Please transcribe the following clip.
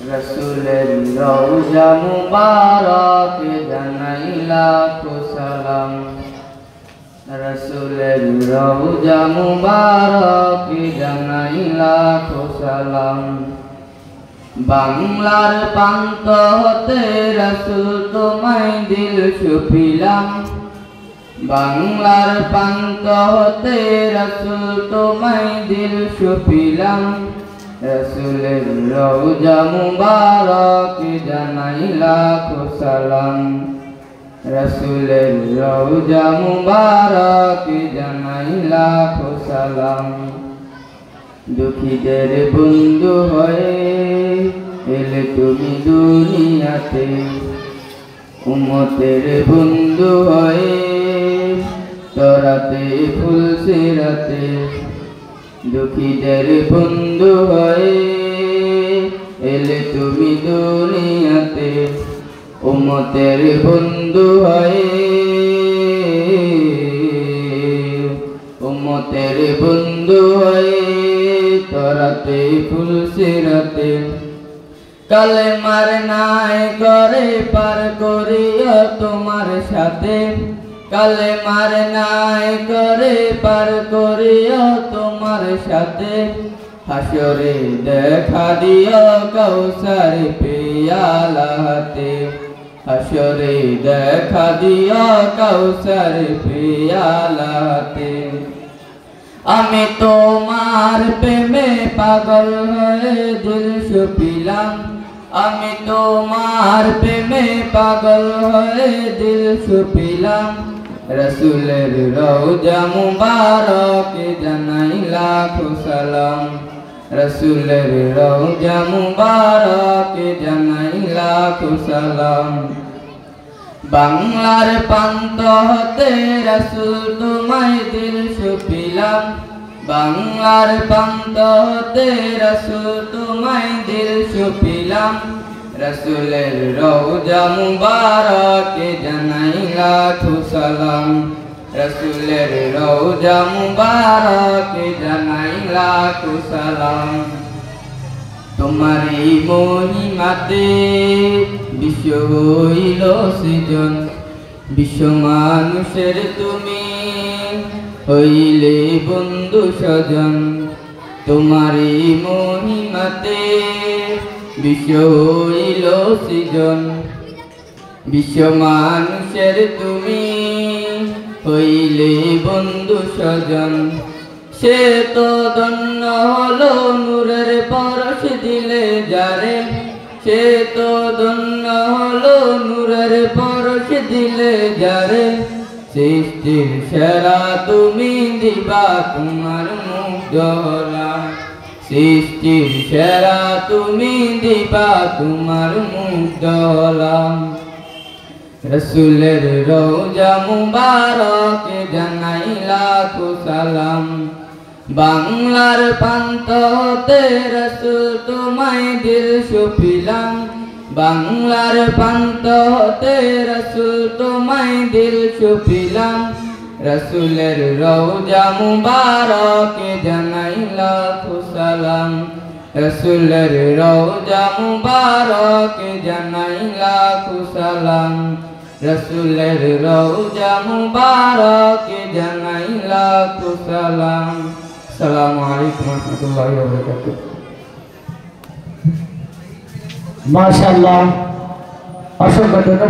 রসুলের রওজা মুবারক জানাই লাখো সালাম। রসুলের রওজা মুবারক জানাই লাখো সালাম। বাংলার প্রান্ত হতে রসুল তোমায় দিল সুপিলাম। বাংলার প্রান্ত হতে রসুল তোমায় দিল সুপিলাম। রসুলের রওজা মুবারক জানাই লাখো সালাম। রসুলের রওজা মুবারক জানাই লাখো সালাম। দুঃখীদের বন্ধু হয়ে এলে তুমি দুনিয়াতে, উম্মতের বন্ধু হয়ে তরাতে ফুল সিরাতে। দুঃখীদের বন্ধু হয়ে এলে তুমি দুনিয়াতে, উম্মতের বন্ধু হয়ে, উম্মতের বন্ধু হয়ে তরাতে ফুল সিরাতে। কালেমার নাই করে পার করিয়া তোমার সাথে। কালেমার নাই করে পার করিয়া তোমার সাথে। হাসরে দেখা দিও কাউসার পেয়ালা হাতে। হাসরে দেখা দিও কাউসার পেয়ালা হাতে। আমি তোমার প্রেমে পাগল হয়ে দিল সুপিলাম। আমি তোমার প্রেমে পাগল হয়ে দিল সুপিলাম। রসুলের রওজা মুবারক জানাই লাখো সালাম। রসুলের রওজা মুবারক জানাই লাখো সালাম। বাংলার প্রান্ত হতে রসুল তোমায় দিল সুপিলাম। বাংলার প্রান্ত হতে রসুল তোমায় দিল সুপিলাম। রসুলের রওজা মুবারক জানাই লাখো সালাম। রসুলের রওজা মুবারক জানাই লাখো সালাম। তোমারই মহিমাতে বিশ্ব হইল সৃজন। বিশ্ব মানুষের তুমি হইলে বন্ধু স্বজন। তোমারই মহিমাতে বিশ্ব হইল সৃজন। বিশ্ব মানুষের তুমি হইলে বন্ধু স্বজন। সে তো ধন্য হলো নূরের পরশ দিলে যারে। সে তো ধন্য হলো নূরের পরশ দিলে যারে। সৃষ্টির সেরা তুমি দিবা তোমার মুখ ধরা। সৃষ্টির সেরা তুমি দিবা তোমার মুখ ধরা। রসুলের রওজা মুবারক জানাই লাখো সালাম। বাংলার প্রান্ত হতে রসুল তোমায় দিল সুপিলাম। বাংলার প্রান্ত হতে রসুল তোমায় দিল সুপিলাম। রসুলের রওজা মুবারক জানাই লাখো সালাম। রসুলের রওজা মুবারক জানাই লাখো সালাম। রসুলের রওজা মুবারক জানাই লাখো সালাম। আসসালামু আলাইকুম ওয়া রাহমাতুল্লাহি ওয়া বারাকাতুহু। মাশাআল্লাহ, অসংখ্য ধন্যবাদ।